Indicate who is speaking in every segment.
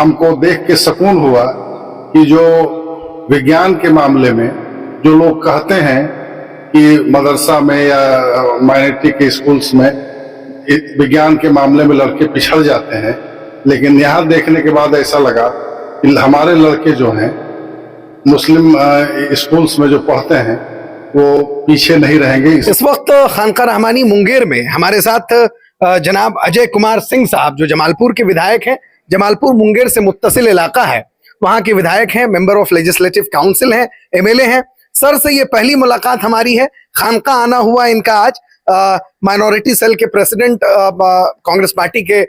Speaker 1: हमको देख के सुकून हुआ कि जो विज्ञान के मामले में जो लोग कहते हैं कि मदरसा में या माइनॉरिटी के स्कूल्स में विज्ञान के मामले में लड़के पिछड़ जाते हैं, लेकिन यहाँ देखने के बाद ऐसा लगा कि हमारे लड़के जो हैं मुस्लिम स्कूल्स में जो पढ़ते हैं वो पीछे नहीं रहेंगे।
Speaker 2: इस वक्त खानका रहमानी मुंगेर में हमारे साथ जनाब अजय कुमार सिंह साहब, जो जमालपुर के विधायक हैं। जमालपुर मुंगेर से मुत्तसिल इलाका है, वहां के विधायक हैं, मेंबर ऑफ लेजिस्लेटिव काउंसिल हैं, एमएलए हैं। सर से ये पहली मुलाकात हमारी है। खानका आना हुआ इनका आज। माइनॉरिटी सेल के प्रेसिडेंट कांग्रेस पार्टी के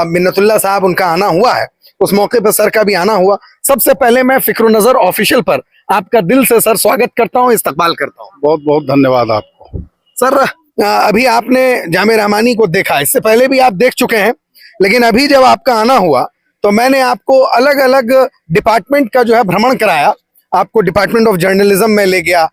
Speaker 2: मिन्नतुल्लाह साहब, उनका आना हुआ है। उस मौके पर सर का भी आना हुआ। सबसे पहले मैं फिक्र नजर ऑफिशियल पर आपका दिल से सर स्वागत करता हूं, इस्तकबाल करता हूं।
Speaker 1: बहुत बहुत धन्यवाद आपको।
Speaker 2: सर, अभी आपने जामे रहमानी को देखा, इससे पहले भी आप देख चुके हैं, लेकिन अभी जब आपका आना हुआ तो मैंने आपको अलग अलग डिपार्टमेंट का जो है भ्रमण कराया। आपको डिपार्टमेंट ऑफ जर्नलिज्म में ले गया,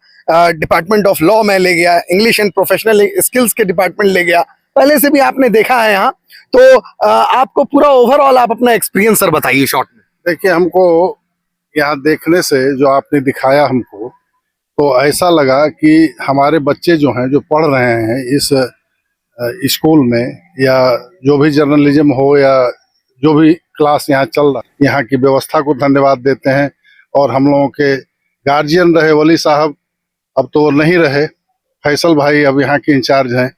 Speaker 2: डिपार्टमेंट ऑफ लॉ में ले गया, इंग्लिश एंड प्रोफेशनल स्किल्स के डिपार्टमेंट ले गया। पहले से भी आपने देखा है यहाँ, तो आपको पूरा ओवरऑल आप अपना एक्सपीरियंस सर बताइए शॉर्ट में।
Speaker 1: देखिए, हमको यहाँ देखने से जो आपने दिखाया हमको, तो ऐसा लगा कि हमारे बच्चे जो हैं, जो पढ़ रहे हैं इस स्कूल में, या जो भी जर्नलिज्म हो या जो भी क्लास यहाँ चल रहा, यहाँ की व्यवस्था को धन्यवाद देते हैं। और हम लोगों के गार्जियन रहे वली साहब, अब तो वो नहीं रहे, फैसल भाई अब यहाँ के इंचार्ज हैं,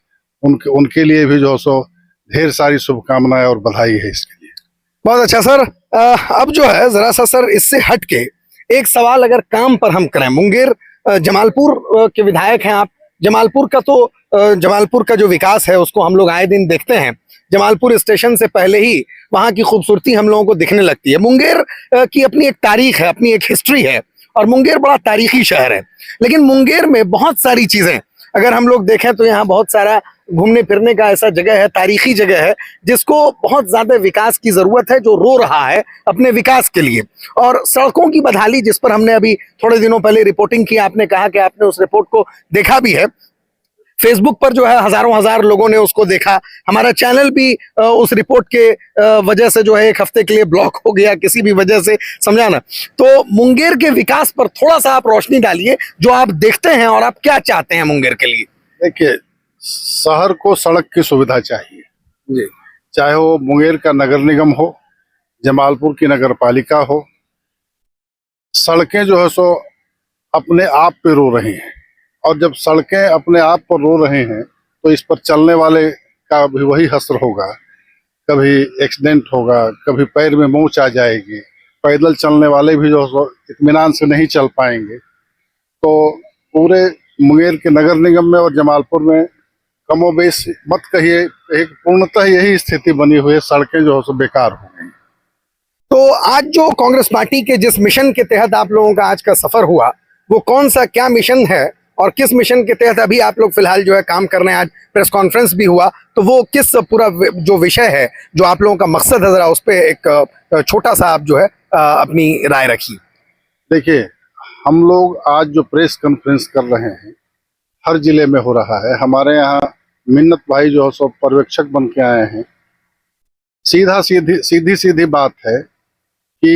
Speaker 1: उनके लिए भी जो सो ढेर सारी शुभकामनाएं और बधाई है इसके लिए।
Speaker 2: बहुत अच्छा सर। अब जो है जरा सा सर इससे हट के एक सवाल अगर काम पर हम करें, मुंगेर जमालपुर के विधायक हैं आप। जमालपुर का जो विकास है उसको हम लोग आए दिन देखते हैं। जमालपुर स्टेशन से पहले ही वहां की खूबसूरती हम लोगों को दिखने लगती है। मुंगेर की अपनी एक तारीख है, अपनी एक हिस्ट्री है, और मुंगेर बड़ा तारीखी शहर है। लेकिन मुंगेर में बहुत सारी चीजें अगर हम लोग देखें तो यहाँ बहुत सारा घूमने फिरने का ऐसा जगह है, तारीखी जगह है, जिसको बहुत ज्यादा विकास की जरूरत है, जो रो रहा है अपने विकास के लिए। और सड़कों की बदहाली, जिस पर हमने अभी थोड़े दिनों पहले रिपोर्टिंग की, आपने कहा कि आपने उस रिपोर्ट को देखा भी है। फेसबुक पर जो है हजारों हजार लोगों ने उसको देखा। हमारा चैनल भी उस रिपोर्ट के वजह से जो है एक हफ्ते के लिए ब्लॉक हो गया, किसी भी वजह से, समझा ना। तो मुंगेर के विकास पर थोड़ा सा आप रोशनी डालिए, जो आप देखते हैं और आप क्या चाहते हैं मुंगेर के लिए।
Speaker 1: देखिए, शहर को सड़क की सुविधा चाहिए जी, चाहे वो मुंगेर का नगर निगम हो, जमालपुर की नगर पालिका हो। सड़कें जो है सो अपने आप पे रो रही हैं, और जब सड़कें अपने आप पर रो रहे हैं तो इस पर चलने वाले का भी वही हश्र होगा। कभी एक्सीडेंट होगा, कभी पैर में मोच आ जाएगी, पैदल चलने वाले भी जो है इत्मीनान से नहीं चल पाएंगे। तो पूरे मुंगेर के नगर निगम में और जमालपुर में कमोबेश मत कहिए, एक पूर्णतः यही स्थिति बनी हुई है, सड़कें जो है सो बेकार हो गई।
Speaker 2: तो आज जो कांग्रेस पार्टी के जिस मिशन के तहत आप लोगों का आज का सफर हुआ, वो कौन सा क्या मिशन है, और किस मिशन के तहत अभी आप लोग फिलहाल जो है काम कर रहे हैं? आज प्रेस कॉन्फ्रेंस भी हुआ, तो वो किस पूरा जो विषय है, जो आप लोगों का मकसद है, जरा उस पर एक छोटा सा आप जो है अपनी राय रखिए।
Speaker 1: देखिए, हम लोग आज जो प्रेस कॉन्फ्रेंस कर रहे हैं हर जिले में हो रहा है। हमारे यहाँ मिन्नत भाई जो है सो पर्यवेक्षक बन के आए हैं। सीधी बात है कि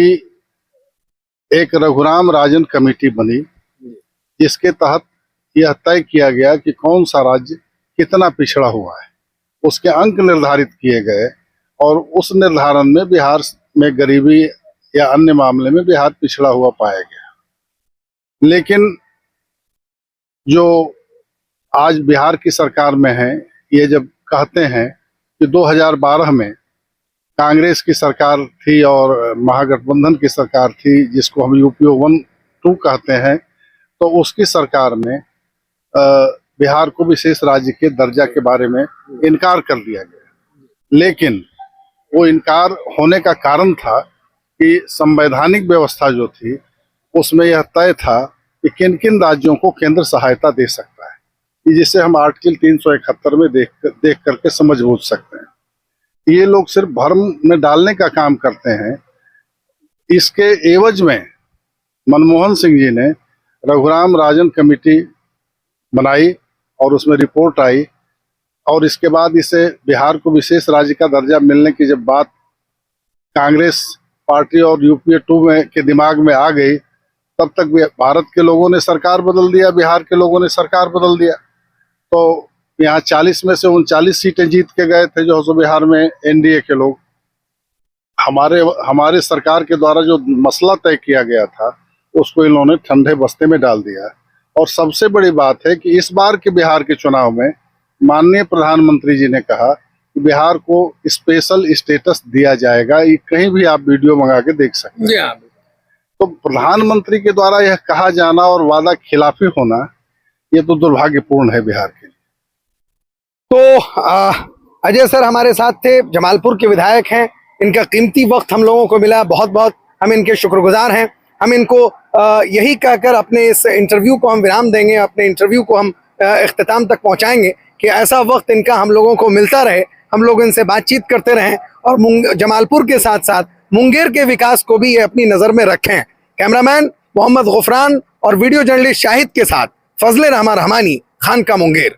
Speaker 1: एक रघुराम राजन कमेटी बनी, जिसके तहत यह तय किया गया कि कौन सा राज्य कितना पिछड़ा हुआ है, उसके अंक निर्धारित किए गए, और उस निर्धारण में बिहार में गरीबी या अन्य मामले में बिहार पिछड़ा हुआ पाया गया। लेकिन जो आज बिहार की सरकार में है, ये जब कहते हैं कि 2012 में कांग्रेस की सरकार थी और महागठबंधन की सरकार थी, जिसको हम यूपीओ 1-2 कहते हैं, तो उसकी सरकार में बिहार को विशेष राज्य के दर्जा के बारे में इनकार कर दिया गया। लेकिन वो इनकार होने का कारण था कि संवैधानिक व्यवस्था जो थी उसमें यह तय था कि किन किन राज्यों को केंद्र सहायता दे सकता है, जिसे हम आर्टिकल 371 में देख करके समझ बूझ सकते हैं। ये लोग सिर्फ भ्रम में डालने का काम करते हैं। इसके एवज में मनमोहन सिंह जी ने रघुराम राजन कमेटी बनाई और उसमें रिपोर्ट आई, और इसके बाद इसे बिहार को विशेष राज्य का दर्जा मिलने की जब बात कांग्रेस पार्टी और यूपीए 2 में के दिमाग में आ गई, तब तक भारत के लोगों ने सरकार बदल दिया, बिहार के लोगों ने सरकार बदल दिया। तो यहाँ 40 में से 39 सीटें जीत के गए थे जो बिहार में एनडीए के लोग। हमारे सरकार के द्वारा जो मसला तय किया गया था उसको इन्होंने ठंडे बस्ते में डाल दिया। और सबसे बड़ी बात है कि इस बार के बिहार के चुनाव में माननीय प्रधानमंत्री जी ने कहा कि बिहार को स्पेशल स्टेटस दिया जाएगा। ये कहीं भी आप वीडियो मंगा के देख सकते हैं। तो प्रधानमंत्री के द्वारा यह कहा जाना और वादा खिलाफी होना, ये तो दुर्भाग्यपूर्ण है बिहार के लिए।
Speaker 2: तो अजय सर हमारे साथ थे, जमालपुर के विधायक हैं। इनका कीमती वक्त हम लोगों को मिला, बहुत बहुत हम इनके शुक्रगुजार हैं। हम इनको यही कहकर अपने इस इंटरव्यू को हम विराम देंगे, अपने इंटरव्यू को हम इख्तिताम तक पहुंचाएंगे कि ऐसा वक्त इनका हम लोगों को मिलता रहे, हम लोग इनसे बातचीत करते रहें और जमालपुर के साथ साथ मुंगेर के विकास को भी ये अपनी नज़र में रखें। कैमरामैन मोहम्मद गुफरान और वीडियो जर्नलिस्ट शाहिद के साथ फजले रहमान रहमानी, खानका मुंगेर।